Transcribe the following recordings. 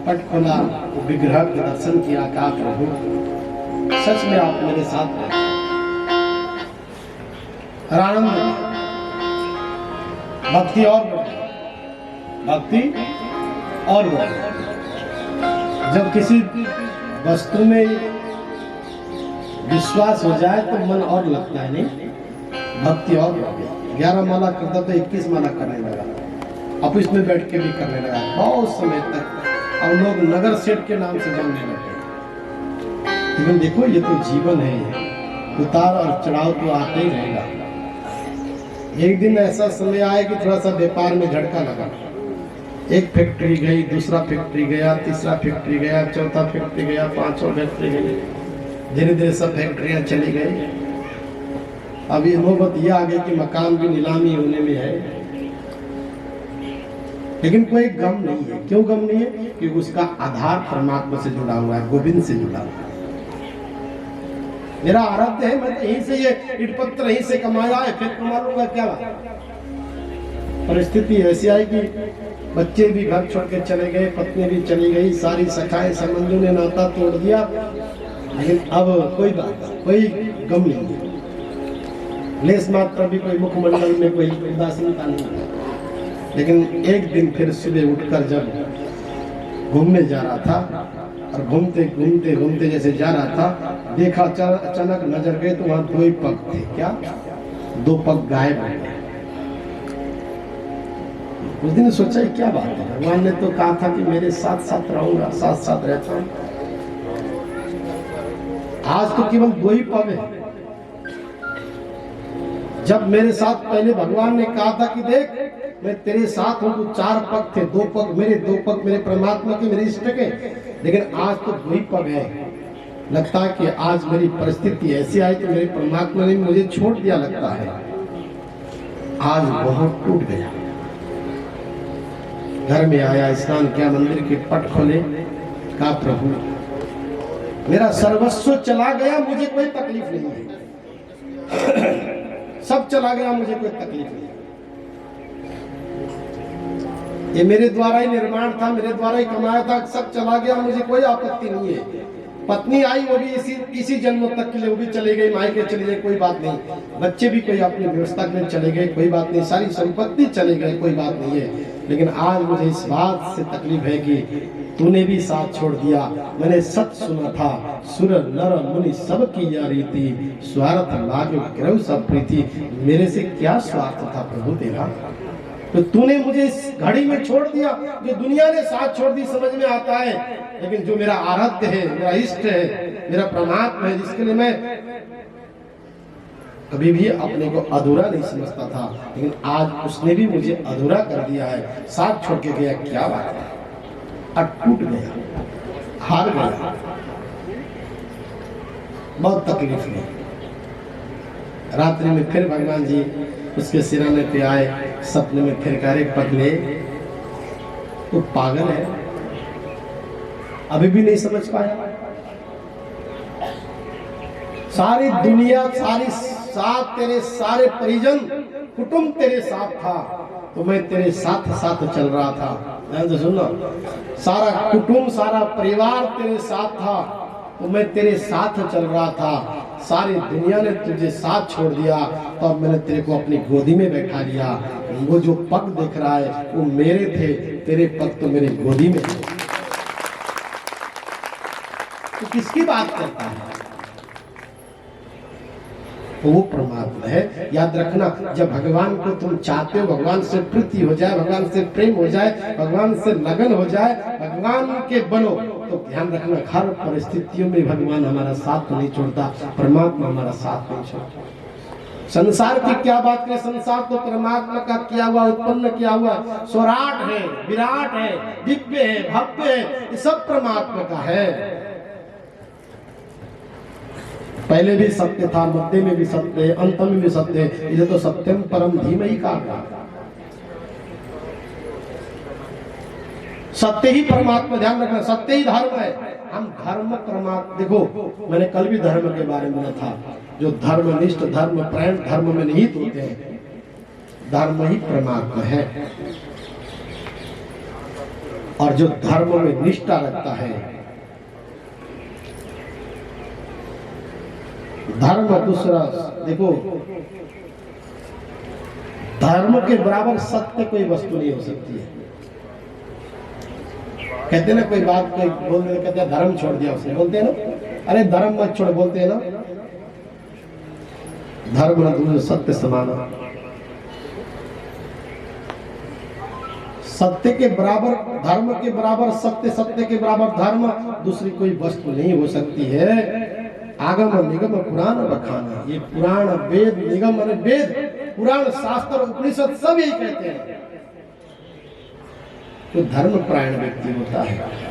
पट खोला, विग्रह के दर्शन किया, कहा प्रभु सच में आप मेरे साथ रहे और आनंद। भक्ति और बढ़े, भक्ति और बढ़े। जब किसी वस्तु में विश्वास हो जाए तो मन और लगता है, नहीं भक्ति और बढ़ गई। 11 माला करता तो 21 माला करने लगा, ऑफिस में बैठ के भी करने लगा बहुत समय तक, और लोग नगर सेठ के नाम से जानने लगे। लेकिन देखो ये तो जीवन है, उतार और चढ़ाव तो आते ही रहेगा। एक दिन ऐसा समय आया कि थोड़ा सा व्यापार में झटका लगा, एक फैक्ट्री गई, दूसरा फैक्ट्री गया, तीसरा फैक्ट्री गया, चौथा फैक्ट्री गया, पांचवा फैक्ट्री गई, धीरे धीरे सब फैक्ट्रियां चली गई। अभी नौबत यह आ गई कि मकान भी नीलामी होने में है, लेकिन कोई गम नहीं है। क्यों गम नहीं है? कि उसका आधार परमात्मा से जुड़ा हुआ है, गोविंद से जुड़ा हुआ है। मेरा आराध्य है, मैं यहीं से ये ईट पत्थर यहीं से कमाया है, फिर कमा लूंगा क्या? परिस्थिति ऐसी आई कि बच्चे भी घर छोड़ के चले गए, पत्नी भी चली गई, सारी सखाएं संबंधियों ने नाता तोड़ दिया। लेकिन अब कोई बात, कोई गम नहीं, लेस मात्र भी कोई मुखमंडल में कोई उदासीनता नहीं। लेकिन एक दिन फिर सुबह उठकर जब घूमने जा रहा था, और घूमते घूमते घूमते जैसे जा रहा था, देखा अचानक नजर गए तो वहां 2 पग थे। क्या? 2 पग गायब हो गए। उस दिन सोचा क्या बात है, भगवान ने तो कहा था कि मेरे साथ साथ रहूंगा, साथ साथ रहता हूं। आज तो केवल 2 ही पग है। जब मेरे साथ पहले भगवान ने कहा था कि देख मैं तेरे साथ हूं, तो 4 पग थे, 2 पग मेरे परमात्मा के, मेरे इष्ट के। लेकिन आज तो 2 ही पग है। लगता है कि आज मेरी परिस्थिति ऐसी आई कि मेरे परमात्मा ने मुझे छोड़ दिया, लगता है आज बहुत टूट गया। घर में आया, स्नान किया, मंदिर के पट खोले, कहा प्रभु मेरा सर्वस्व चला गया, मुझे कोई तकलीफ नहीं है। सब चला गया, मुझे कोई तकलीफ नहीं। ये मेरे द्वारा ही निर्माण था, मेरे द्वारा ही कमाया था, सब चला गया, मुझे कोई आपत्ति नहीं है। पत्नी आई, वो भी इसी जन्म तक के लिए वो भी चली गई, मायके चली गई, कोई बात नहीं। बच्चे भी कोई अपनी व्यवस्था के लिए चले गए, कोई बात नहीं। सारी संपत्ति चले गए, कोई बात नहीं है। लेकिन आज मुझे इस बात से तकलीफ है कि तूने भी साथ छोड़ दिया। मैंने सच सुना था, सुर नर मुनि सब की या रीति, स्वार्थ लागे ग्रह सब प्रीति। मेरे से क्या स्वार्थ था प्रभु तेरा, तो तूने मुझे इस घड़ी में छोड़ दिया। जो दुनिया ने साथ छोड़ दी समझ में आता है, लेकिन जो मेरा आराध्य है, मेरा इष्ट है, मेरा परमात्मा है, जिसके लिए मैं कभी भी अपने को अधूरा नहीं समझता था, लेकिन आज उसने भी मुझे अधूरा कर दिया है। साथ छोड़ के गया, क्या बात है। और टूट गया, हार गया, बहुत तकलीफ हुई। रात्रि में फिर भगवान जी उसके सिराने पे आए, सपने में फिर कार्य पकड़े। तो पागल है, अभी भी नहीं समझ पाया। सारी दुनिया, सारी साथ तेरे सारे परिजन कुटुंब तेरे साथ था, तो मैं तेरे साथ साथ चल रहा था। तो सुनो, सारा कुटुंब, सारा परिवार तेरे साथ था, तो मैं तेरे साथ चल रहा था। सारी दुनिया ने तुझे साथ छोड़ दिया, तो अब मैंने तेरे को अपनी गोदी में बैठा लिया। वो जो पग देख रहा है वो मेरे थे, तेरे पग तो मेरे गोदी में थे। तो किसकी बात करता है? वो परमात्मा है। याद रखना, जब भगवान को तुम चाहते हो, भगवान से प्रीति हो जाए, भगवान से प्रेम हो जाए, भगवान से लगन हो जाए, भगवान के बनो, तो ध्यान रखना हर परिस्थितियों में भगवान हमारा साथ तो नहीं छोड़ता, परमात्मा हमारा साथ नहीं छोड़ता। संसार की क्या बात करें, संसार तो परमात्मा का किया हुआ, उत्पन्न किया हुआ स्वराट है, विराट है, दिव्य है, भव्य है, ये सब परमात्मा का है। पहले भी सत्य था, मध्य में भी सत्य है, अंत में भी सत्य है। ये तो सत्यम परम धीमहि का सत्य ही परमात्मा, ध्यान रखना, सत्य ही धर्म है। हम धर्म परमात्मा, देखो मैंने कल भी धर्म के बारे में बोला था, जो धर्मनिष्ठ, धर्म प्राण, धर्म में निहित होते हैं, धर्म ही परमात्मा है। और जो धर्म में निष्ठा रखता है, धर्म दूसरा देखो, धर्म के बराबर सत्य कोई वस्तु नहीं हो सकती है। कहते ना कोई बात कोई बोल दे, कहते हैं धर्म छोड़ दिया उसने, बोलते हैं ना, अरे धर्म मत छोड़, बोलते हैं ना, धर्म न सत्य समाना, सत्य के बराबर धर्म के बराबर सत्य, सत्य के बराबर धर्म दूसरी कोई वस्तु नहीं हो सकती है। आगम निगम पुराण बखाना, ये पुराण वेद निगम और वेद पुराण शास्त्र उपनिषद सब यही कहते हैं। तो धर्म परायण व्यक्ति होता है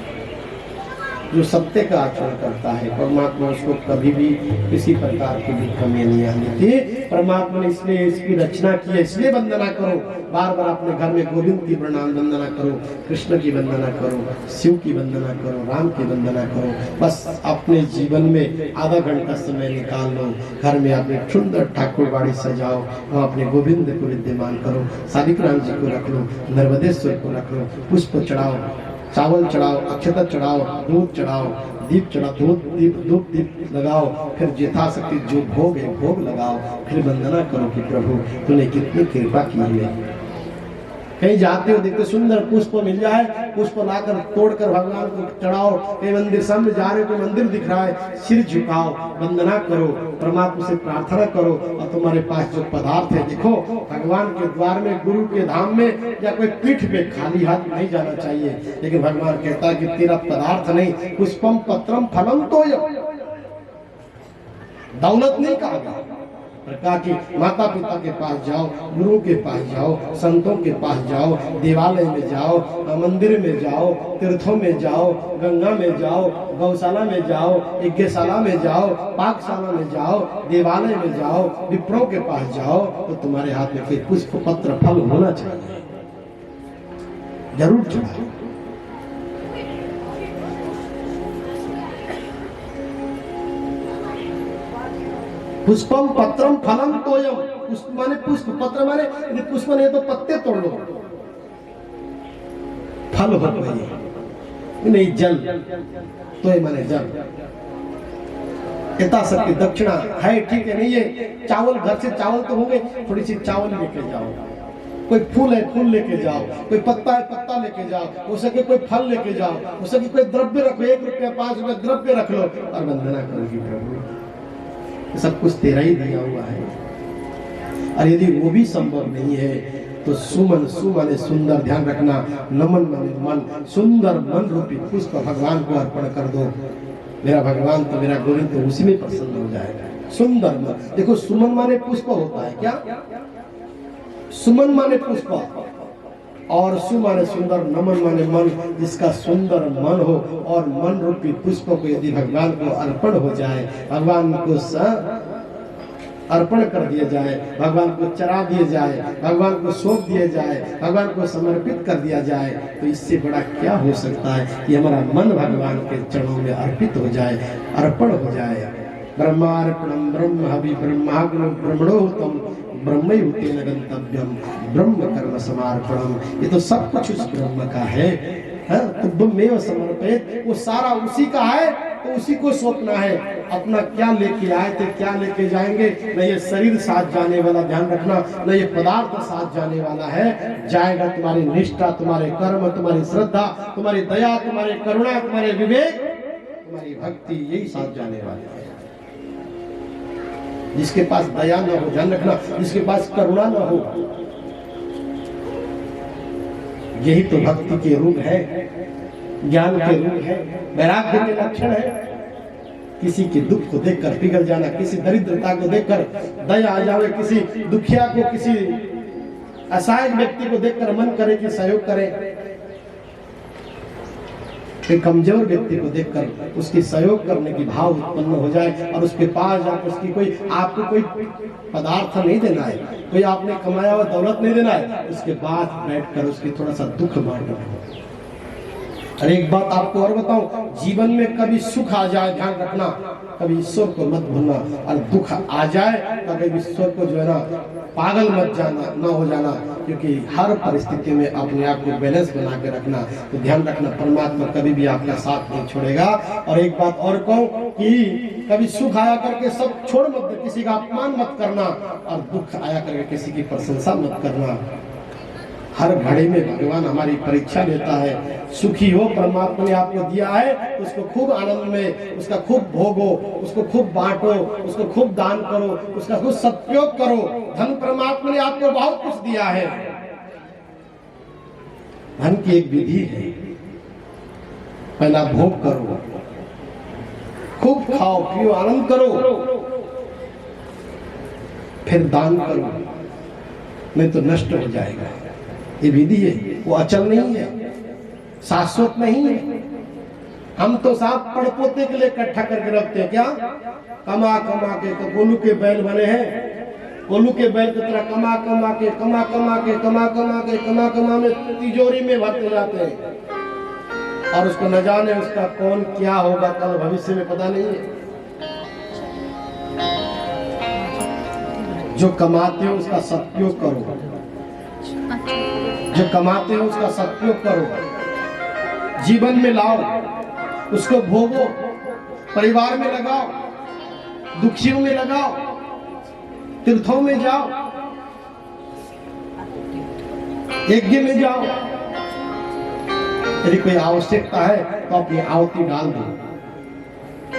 जो सत्य का आचरण करता है, परमात्मा उसको कभी भी किसी प्रकार की भी कमी नहीं आने देती। परमात्मा ने इसलिए इसकी रचना की है, इसलिए वंदना करो, बार बार अपने घर में गोविंद की प्रणाम वंदना करो, कृष्ण की वंदना करो, शिव की वंदना करो, राम की वंदना करो। बस अपने जीवन में आधा घंटा समय निकाल लो, घर में अपने सुंदर ठाकुर बाड़ी सजाओ, वहाँ अपने गोविंद को विद्यमान करो, शालिग्राम जी को रख लो, नर्मदेश्वर को रख लो, पुष्प चढ़ाओ, चावल चढ़ाओ, अक्षता चढ़ाओ, दूध चढ़ाओ, दीप चढ़ाओ, दीप लगाओ, फिर यथाशक्ति जो भोग है भोग लगाओ, फिर वंदना करो कि प्रभु तूने कितनी कृपा की है। कहीं जाते हो देखते सुंदर पुष्प मिल जाए, पुष्प लाकर तोड़कर भगवान को चढ़ाओ, कहीं मंदिर सामने जा रहे हो, कोई मंदिर दिख रहा है, सिर झुकाओ, वंदना करो, परमात्मा से प्रार्थना करो। और तुम्हारे पास जो पदार्थ है, देखो भगवान के द्वार में, गुरु के धाम में या कोई पीठ पे खाली हाथ नहीं जाना चाहिए। लेकिन भगवान कहता है कि तेरा पदार्थ नहीं, पुष्पम पत्रम फलम तो दौलत नहीं कहा, कहा कि माता पिता के पास जाओ, गुरु के पास जाओ, संतों के पास जाओ, देवालय में जाओ, मंदिर में जाओ, तीर्थों में जाओ, गंगा में जाओ, गौशाला में जाओ, यज्ञशाला में जाओ, पाकशाला में जाओ, देवालय में जाओ, विप्रों के पास जाओ, तो तुम्हारे हाथ में कोई पुष्प पत्र फल होना चाहिए, जरूर चढ़ाओ। पुष्पम पत्रम फलम तोयम, पुष्प माने पुष्प, पत्र माने यदि पुष्प नहीं तो पत्ते तोड़ लो, फल हो नहीं, जल तो माने जल, यथाशक्ति दक्षिणा है, ठीक है, नहीं है चावल, घर से चावल तो होंगे, थोड़ी सी चावल लेके जाओ, कोई फूल है फूल लेके जाओ, कोई पत्ता है पत्ता लेके जाओ, हो सके कोई फल लेके जाओ, हो सके कोई द्रव्य रखो, 1 रुपया 5 रुपया द्रव्य रख लो और वंदना करोगी प्रभु, सब कुछ तेरा ही दिया हुआ है। और यदि वो भी संभव नहीं है तो सुमन, सुमन सुंदर, ध्यान रखना, नमन माने मन, सुंदर मन रूपी पुष्प भगवान को अर्पण कर दो। मेरा भगवान तो मेरा गोविंद तो उसी में प्रसन्न हो जाएगा। सुंदर मन, देखो सुमन माने पुष्प होता है क्या, सुमन माने पुष्प और सु माने सुंदर, नमन माने मन, जिसका सुंदर मन हो और मन रूपी पुष्प को यदि भगवान को अर्पण हो जाए, भगवान को अर्पण कर दिया जाए, भगवान को चढ़ा दिया जाए, भगवान को सौंप दिया जाए, भगवान को समर्पित कर दिया जाए, तो इससे बड़ा क्या हो सकता है कि हमारा मन भगवान के चरणों में अर्पित हो जाए, अर्पण हो जाए। ब्रह्मार्पणम ब्रह्म हवि ब्रह्माग्नो ब्रह्मणोतम ब्रह्मयुतेन गंतव्यम ब्रह्म कर्म समार्पणम, ये तो सब कुछ उस ब्रह्म का है, तुभ्यमेव समर्पित, वो सारा उसी का है, तो उसी को सौंपना है। अपना क्या लेके आए थे, क्या लेके जाएंगे, न ये शरीर साथ जाने वाला, ध्यान रखना, न ये पदार्थ साथ जाने वाला है, जाएगा तुम्हारी निष्ठा, तुम्हारे कर्म, तुम्हारी श्रद्धा, तुम्हारी दया, तुम्हारी करुणा, तुम्हारे विवेक, तुम्हारी भक्ति, यही साथ जाने वाला है। जिसके पास दया न हो, ध्यान रखना, जिसके पास करुणा न हो, यही तो भक्ति के रूप है, ज्ञान के रूप है, वैराग्य के लक्षण है। किसी के दुख को देखकर पिघल जाना, किसी दरिद्रता को देखकर दया आ जाए, किसी दुखिया को, किसी असहाय व्यक्ति को देखकर मन करे कि सहयोग करे, कमजोर व्यक्ति को देखकर उसकी सहयोग करने की भाव उत्पन्न हो जाए, और उसके पास जाकर उसकी कोई, आपको कोई पदार्थ नहीं देना है, कोई आपने कमाया हुआ दौलत नहीं देना है, उसके पास बैठकर उसकी थोड़ा सा दुख बांटना, और एक बात आपको और बताऊं, जीवन में कभी सुख आ जाए ध्यान रखना, कभी ईश्वर को मत भूलना, और दुख आ जाए कभी ईश्वर को जो है ना पागल मत जाना, ना हो जाना, क्योंकि हर परिस्थिति में अपने आप को बैलेंस बना के रखना। तो ध्यान रखना, परमात्मा कभी भी आपका साथ नहीं छोड़ेगा। और एक बात और कहूं कि कभी सुख आया करके सब छोड़ मत दे, किसी का अपमान मत करना, और दुख आया करके किसी की प्रशंसा मत करना। हर घड़ी में भगवान हमारी परीक्षा लेता है। सुखी हो, परमात्मा ने आपको दिया है, उसको खूब आनंद में, उसका खूब भोगो, उसको खूब बांटो, उसको खूब दान करो, उसका खूब सदुपयोग करो। धन परमात्मा ने आपको बहुत कुछ दिया है। धन की एक विधि है, पहला भोग करो, खूब खाओ पियो आनंद करो, फिर दान करो, नहीं तो नष्ट हो जाएगा। ये विधि है, वो अचल नहीं है, शाश्वत नहीं है। हम तो साफ पड़पोते के लिए इकट्ठा करके रखते हैं, क्या कमा कमा के, तो गोलू के बैल बने हैं, गोलू के बैल की तरह कमा कमा के कमा कमा के कमा कमा के कमा कमा में तिजोरी में भरते जाते हैं, और उसको न जाने उसका कौन क्या होगा कल भविष्य में पता नहीं है। जो कमाते हो उसका सदुपयोग करो, जो कमाते हो उसका सदुपयोग करो, जीवन में लाओ, उसको भोगो, परिवार में लगाओ, दुखियों में लगाओ, तीर्थों में जाओ, यज्ञ में जाओ। यदि कोई आवश्यकता है तो अपनी आहुति डाल दो,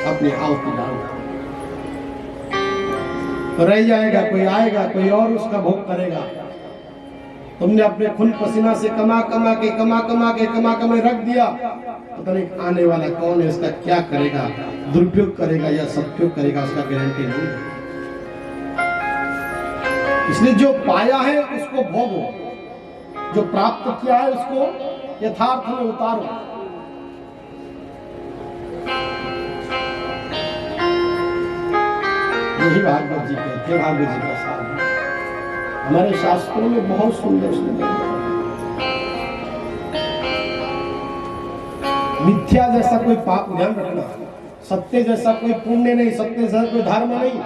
अपनी आहुति डाल दो, तो रह जाएगा, कोई आएगा, कोई और उसका भोग करेगा। तुमने अपने खून पसीना से कमा कमा के कमा कमा के कमा कमा रख दिया, पता नहीं आने वाला कौन है, उसका क्या करेगा, दुरुपयोग करेगा या सदुपयोग करेगा, उसका गारंटी नहीं है। इसलिए जो पाया है उसको भोगो, जो प्राप्त किया है उसको यथार्थ में उतारो। यही भागवत जी कहते हैं, भागवत जी का सार हमारे शास्त्रों में बहुत सुंदर सुंदर। मिथ्या जैसा कोई पाप, ध्यान रखना, सत्य जैसा कोई पुण्य नहीं, सत्य जैसा कोई धर्म नहीं,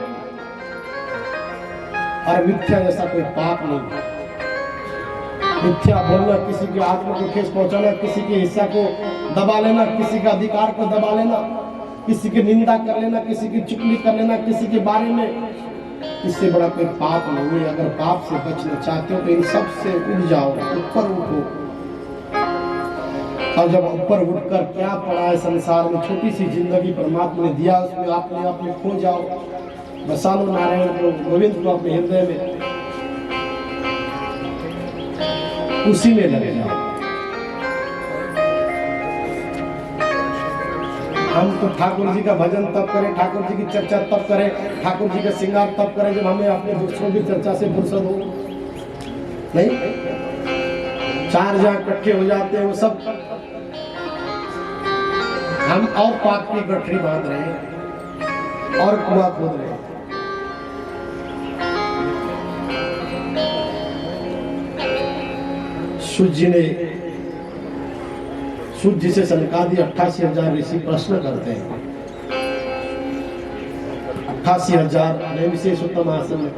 और मिथ्या जैसा कोई पाप नहीं। मिथ्या बोलना, किसी की आत्मा को ठेस पहुंचाना, किसी के हिस्सा को दबा लेना, किसी के अधिकार को दबा लेना, किसी की निंदा कर लेना, किसी की चुगली कर लेना, किसी के बारे में, इससे बड़ा कोई पाप नहीं है। अगर पाप से बचना चाहते हो तो इन सब से उठ जाओ, ऊपर उठो। और जब ऊपर उठकर क्या पड़ा है संसार में, छोटी सी जिंदगी परमात्मा ने दिया, उसमें आपने अपने खो जाओ, बसा लो नारायण को, गोविंद को अपने हृदय में, उसी में लगे जाओ। हम तो ठाकुर जी का भजन तब करें, ठाकुर जी की चर्चा तब करें, ठाकुर जी का श्रृंगार तब करें जब हमें अपने दूसरों की चर्चा से फुर्सत हो। नहीं, चार जहां इकट्ठे हो जाते हैं वो सब हम और पाप की गठरी बांध रहे हैं और कुआं खोद रहे हैं। सूर्य जी ने, सूर्य जी से सनकादि 88,000 ऋषि प्रश्न करते हैं। 88,000 नैमिषेश उत्तम आसन में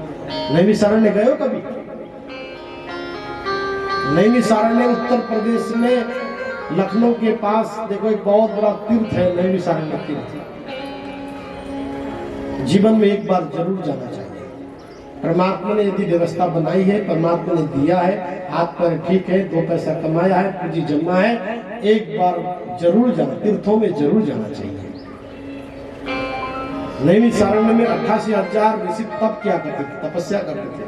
नैमिषारण्य गए हो कभी? नैमिषारण्य उत्तर प्रदेश में लखनऊ के पास देखो एक बहुत बड़ा तीर्थ है, नैमिषारण्य तीर्थ। जीवन में एक बार जरूर जाना चाहिए। परमात्मा ने यदि व्यवस्था बनाई है, परमात्मा ने दिया है, हाथ पर ठीक है, 2 पैसा कमाया है, पूंजी जमा है, एक बार जरूर जाना, तीर्थों में जरूर जाना चाहिए। नैमिषारण्य में 88,000 ऋषि तप क्या करते थे, तपस्या करते थे।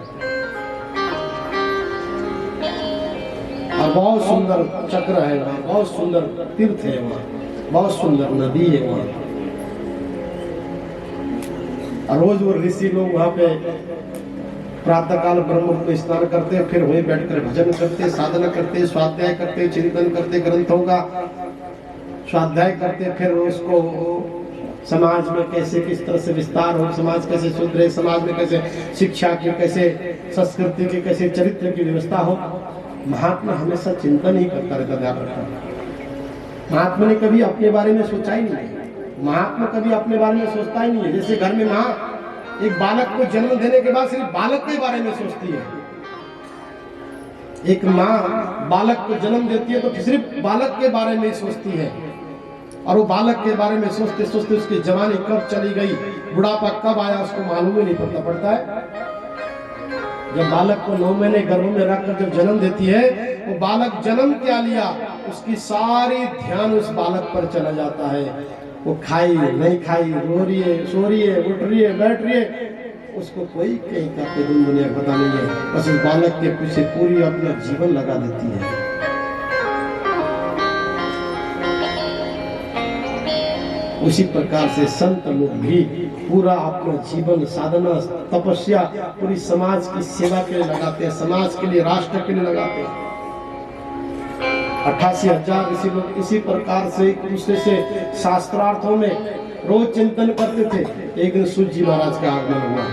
और बहुत सुंदर चक्र है वहाँ, बहुत सुंदर तीर्थ है वहाँ, बहुत सुंदर नदी है वहाँ। और रोज वो ऋषि लोग वहाँ पे प्रातः काल ब्रह्म को स्नान करते, फिर वहीं बैठकर भजन करते, साधना करते, स्वाध्याय करते, चिंतन करते, ग्रंथों का स्वाध्याय करते, फिर उसको समाज में कैसे किस तरह से विस्तार हो, समाज कैसे सुधरे, समाज में कैसे शिक्षा की, कैसे संस्कृति की, कैसे चरित्र की व्यवस्था हो। महात्मा हमेशा चिंतन ही करता रहता, ध्यान रखना। महात्मा ने कभी अपने बारे में सोचा ही नहीं है। महात्मा कभी अपने बारे में सोचता ही नहीं है। जैसे घर में माँ एक बालक को जन्म देने के बाद सिर्फ बालक के बारे में सोचती है। एक माँ बालक को जन्म देती है तो सिर्फ बालक के बारे में सोचती है, और वो बालक के बारे में सोचते सोचते उसकी जवानी कब चली गई, बुढ़ापा कब आया, उसको मालूम ही नहीं पड़ता है। जब बालक को 9 महीने गर्भ में रखकर जब जन्म देती है, वो बालक जन्म क्या लिया, उसकी सारी ध्यान उस बालक पर चला जाता है। वो खाई नहीं खाई, रो रही है, सो रही है, उठ रही है, बैठ रही है, उसको कोई कहीं का कोई दुनिया पता नहीं है। बस उस बालक के पीछे पूरी अपना जीवन लगा देती है। उसी प्रकार से संत लोग भी पूरा अपना जीवन साधना, तपस्या पूरी समाज की सेवा के लिए लगाते हैं, समाज के लिए, राष्ट्र के लिए लगाते हैं। 88,000 ऋषि लोग इसी प्रकार से एक दूसरे से शास्त्रार्थों में रोज चिंतन करते थे। एक दिन सूत जी महाराज का आगमन हुआ।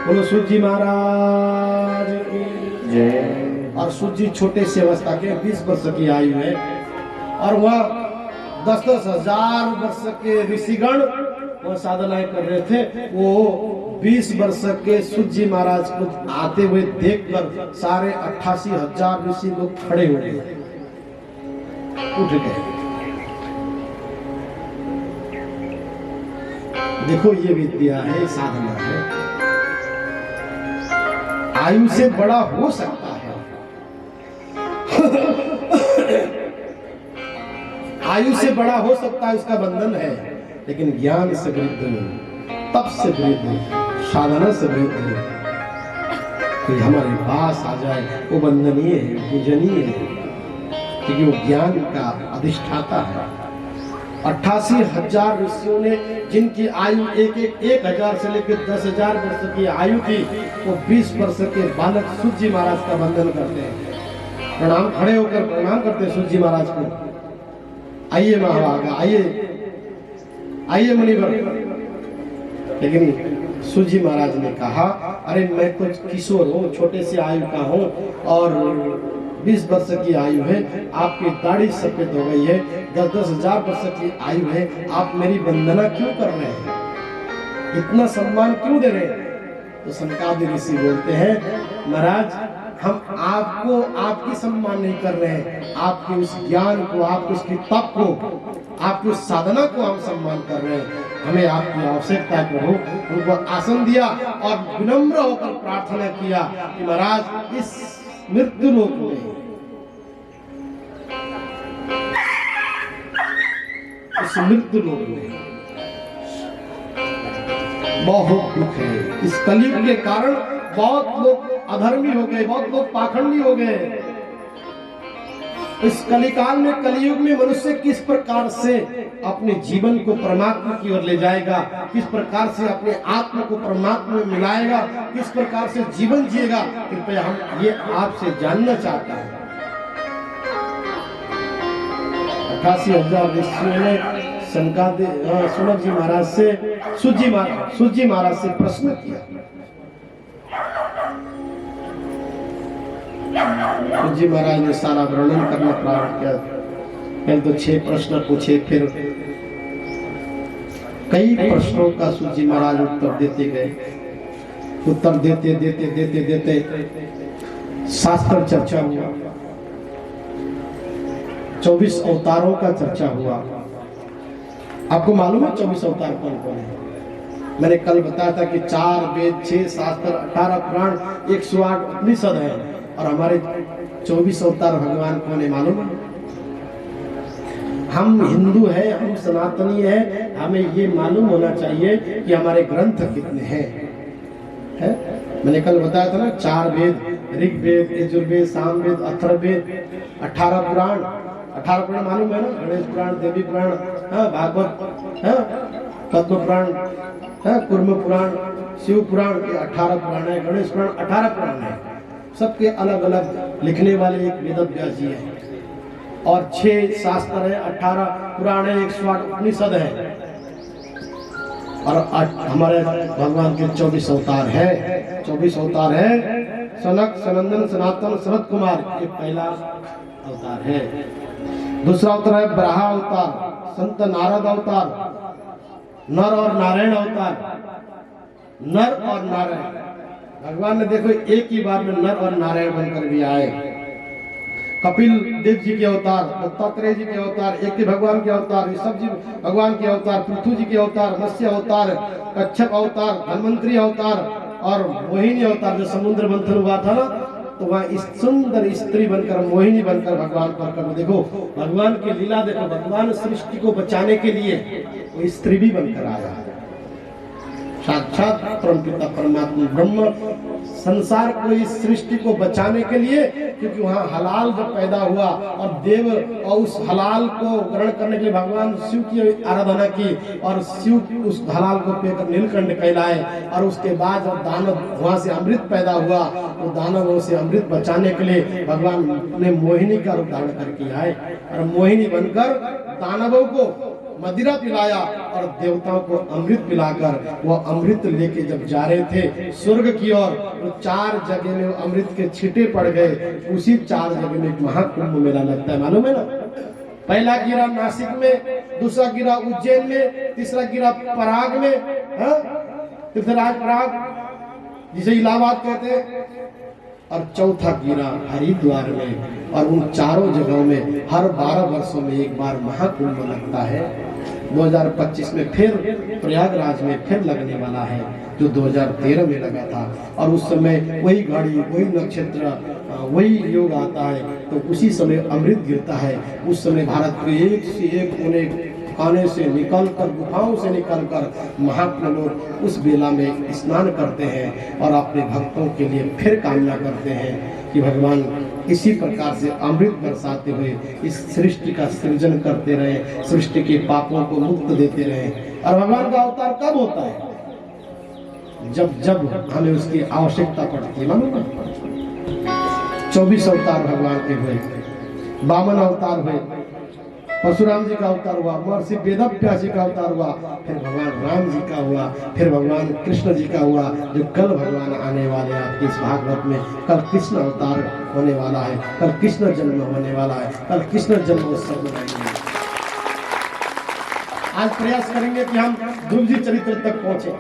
बोलो सूत जी महाराज की जय। और सूत जी छोटे से अवस्था के 20 वर्ष की आयु है, और वह 10-10 हजार वर्ष के ऋषिगण वो साधनाएं कर रहे थे। वो 20 वर्ष के सूत जी महाराज को आते हुए देखकर सारे 88,000 ऋषि लोग खड़े हो गए, उठ गए। देखो ये विद्या है, साधना है। आयु से बड़ा हो सकता है आयु से बड़ा हो सकता है, उसका बंधन है, लेकिन ज्ञान से वृद्ध नहीं, तप से वृद्ध, साधना से वृद्ध कोई हमारे पास आ जाए वो वंदनीय है, पूजनीय है, क्योंकि वो ज्ञान का अधिष्ठाता है। 88,000 ऋषियों ने, जिनकी आयु 1,000 से लेकर 10,000 वर्ष की आयु थी, वो 20 वर्ष के बालक सूत जी महाराज का वंदन करते हैं, प्रणाम, खड़े होकर प्रणाम करते हैं सूत जी महाराज को। आइए महाभागा, आइए मुनिवर। लेकिन सूत जी महाराज ने कहा, अरे मैं तो किशोर हूँ, छोटे से आयु का हूँ, और 20 वर्ष की आयु है, आपकी दाढ़ी सफेद हो गई है, 10-10 हजार वर्ष की आयु है, आप मेरी वंदना क्यों कर रहे हैं, इतना सम्मान क्यों दे रहे हैं? तो सनकादिक ऋषि बोलते हैं, महाराज हम आपको, आपकी सम्मान नहीं कर रहे हैं, आपके उस ज्ञान को, आपके उसकी तप को, आपकी उस साधना को हम सम्मान कर रहे हैं। हमें आपकी आवश्यकता करो। उनको आसन दिया और विनम्र होकर प्रार्थना किया कि महाराज इस मृत्यु लोक में, इस मृत्यु लोक में बहुत दुख है। इस कलयुग के कारण बहुत लोग अधर्मी हो गए, बहुत लोग पाखंडी हो गए। इस कलिकाल में, कलियुग में मनुष्य किस प्रकार से अपने जीवन को परमात्मा की ओर ले जाएगा, किस प्रकार से अपने आत्मा को परमात्मा में मिलाएगा, किस प्रकार से जीवन जिएगा, कृपया हम ये आपसे जानना चाहता है। 88,000 ऋषियों ने सुनक जी महाराज से, सूत जी महाराज से प्रश्न किया। सूत जी महाराज ने सारा वर्णन करना प्रारंभ किया। पहले तो 6 प्रश्न पूछे, फिर कई प्रश्नों का सूत जी महाराज उत्तर देते गए। उत्तर देते देते देते देते शास्त्र चर्चा हुआ, 24 अवतारों का चर्चा हुआ। आपको मालूम है 24 अवतार कौन कौन है? मैंने कल बताया था कि 4 वेद, 6 शास्त्र, 18 पुराण, 108 उपनिषद है, और हमारे 24 अवतार भगवान कौन है मालूम है? हम हिंदू हैं, हम सनातनी हैं, हमें ये मालूम होना चाहिए कि हमारे ग्रंथ कितने हैं। है? मैंने कल बताया था ना, 4 वेद, ऋग्वेद, यजुर्वेद, सामवेद, अथर्ववेद, 18 पुराण। 18 पुराण मालूम है ना? गणेश पुराण, देवी पुराण, भागवत, पद्म पुराण, कूर्म पुराण, शिव पुराण, ये 18 पुराण है। गणेश पुराण 18 पुराण है। सबके अलग अलग लिखने वाले एक वेद व्यास जी है, और 6 शास्त्र है, 18 पुराण है, 108 उपनिषद है, और हमारे भगवान के 24 अवतार है। 24 अवतार है। सनक, सनंदन, सनातन, शरद कुमार, ये पहला अवतार है। दूसरा अवतार है ब्रहा अवतार, संत नारद अवतार, नर और नारायण अवतार। नर और नारायण भगवान ने देखो एक ही बार में नर और नारायण बनकर भी आए। कपिल देव जी के अवतार, दत्तात्रेय जी के अवतार, एक ही भगवान के अवतार, ऋषभ जी भगवान के अवतार, पृथ्वी जी के अवतार, मत्स्य अवतार, कच्छप अवतार, धन्वंतरी अवतार और मोहिनी अवतार। जो समुद्र मंथन हुआ था ना, तो वहाँ इस सुंदर स्त्री बनकर, मोहिनी बनकर भगवान प्रकट। देखो भगवान की लीला देखो, भगवान सृष्टि को बचाने के लिए वो स्त्री भी बनकर आया। साक्षात परमपिता परमात्मा ब्रह्म संसार को, इस सृष्टि को बचाने के लिए, क्योंकि वहाँ हलाल जब पैदा हुआ और देव और उस हलाल को ग्रहण करने के लिए भगवान शिव की आराधना की और शिव उस हलाल को पीकर नीलकंठ कहलाए। और उसके बाद जब दानव वहाँ से अमृत पैदा हुआ, तो दानवों से अमृत बचाने के लिए भगवान ने मोहिनी का रूप धारण करके आए और मोहिनी बनकर दानवों को मदिरा पिलाया और देवताओं को अमृत पिलाकर वो अमृत लेके जब जा रहे थे स्वर्ग की ओर, तो 4 जगह में अमृत के छींटे पड़ गए। उसी 4 जगह में एक महाकुंभ मेला लगता है, मालूम है ना। पहला गिरा नासिक में, दूसरा गिरा उज्जैन में, तीसरा गिरा पराग में, तीर्थराज जिसे इलाहाबाद कहते हैं, और चौथा गिरा हरिद्वार में। और उन चारों जगहों में हर 12 वर्षों में एक बार महाकुंभ लगता है। 2025 में फिर प्रयागराज में फिर लगने वाला है, जो 2013 में लगा था। और उस समय वही घड़ी, वही नक्षत्र, वही योग आता है, तो उसी समय अमृत गिरता है। उस समय भारत के एक से एक कोने खाने से निकलकर, गुफाओं से निकलकर महात्मा लोग उस बेला में स्नान करते हैं और अपने भक्तों के लिए फिर कामना करते हैं कि भगवान इसी प्रकार से अमृत बरसाते हुए इस सृष्टि का सृजन करते रहे, सृष्टि के पापों को मुक्त देते रहे। और भगवान का अवतार कब होता है? जब जब हमें उसकी आवश्यकता पड़ती है। मालूम है 24 अवतार भगवान के हुए, 52 अवतार हुए, परशुराम जी का अवतार हुआ, महर्षि वेदव्यास जी का अवतार हुआ, फिर भगवान राम जी का हुआ, फिर भगवान कृष्ण जी का हुआ, जो कल भगवान आने वाले हैं। आपके इस भागवत में कल कृष्ण अवतार होने वाला है, कल कृष्ण जन्म होने वाला है, कल कृष्ण जन्मोत्सव मनाएंगे। आज प्रयास करेंगे कि हम ध्रुव जी चरित्र तक पहुंचे।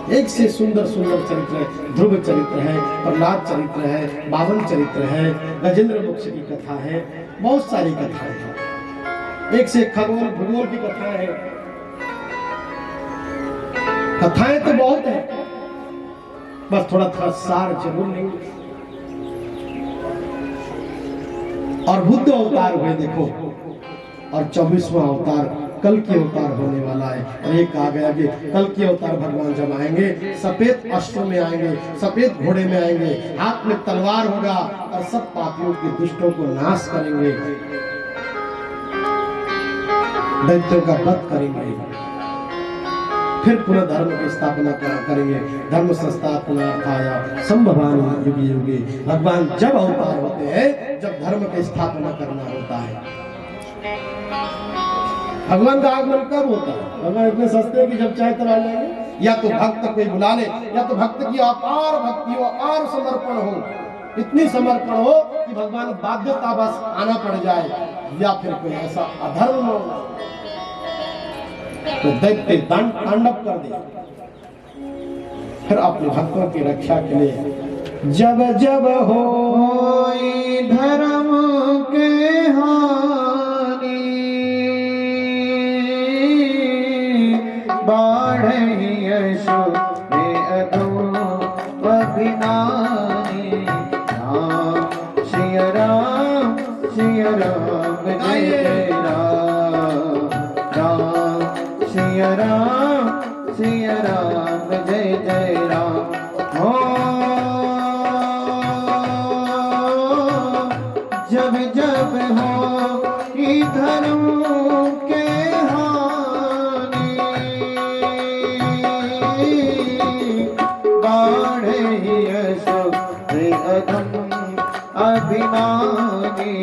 एक से सुंदर सुंदर चरित्र है, ध्रुव चरित्र है, प्रहलाद चरित्र है, 52 चरित्र है, गजेंद्र मोक्ष की कथा है, बहुत सारी कथाएं हैं। एक से खगोल भूगोल की कथाएं हैं। कथाएं तो बहुत है, बस थोड़ा थोड़ा सार जरूर लेंगे। और बुद्ध अवतार हुए देखो, और 24वां अवतार कल की अवतार होने वाला है। और एक आ गया कि कल की अवतार भगवान जब आएंगे, सफेद अश्व में आएंगे, सफेद घोड़े में आएंगे, हाथ में तलवार होगा और सब पापियों के दुष्टों को नाश करेंगे, दैत्यों का वध करेंगे, फिर पुनः धर्म की स्थापना करेंगे। धर्म संस्थापनार्थाय संभवामि युगे युगे। भगवान जब अवतार होते हैं, जब धर्म की स्थापना करना होता है। भगवान का आगमन कब होता है? भगवान इतने सस्ते हैं कि जब चाहे तब आ जाएंगे। या तो भक्त कोई बुला ले, या तो भक्त की अपार भक्ति हो, अपार समर्पण हो, इतनी समर्पण हो कि भगवान बाध्यता बस आना पड़ जाए, या फिर कोई ऐसा अधर्म हो तो दैत्य तांडव कर दे। फिर अपने भक्तों की रक्षा के लिए जब जब हो धर्म के हानि, बाढ़े यशो में अधो अभिनानी। राम श्री राम श्री राम जय जय राम, राम श्री राम श्री राम जय जय राम। हो जब जब हो कि धर्म के हानि, बाढ़े यशो अधम अभिमानी।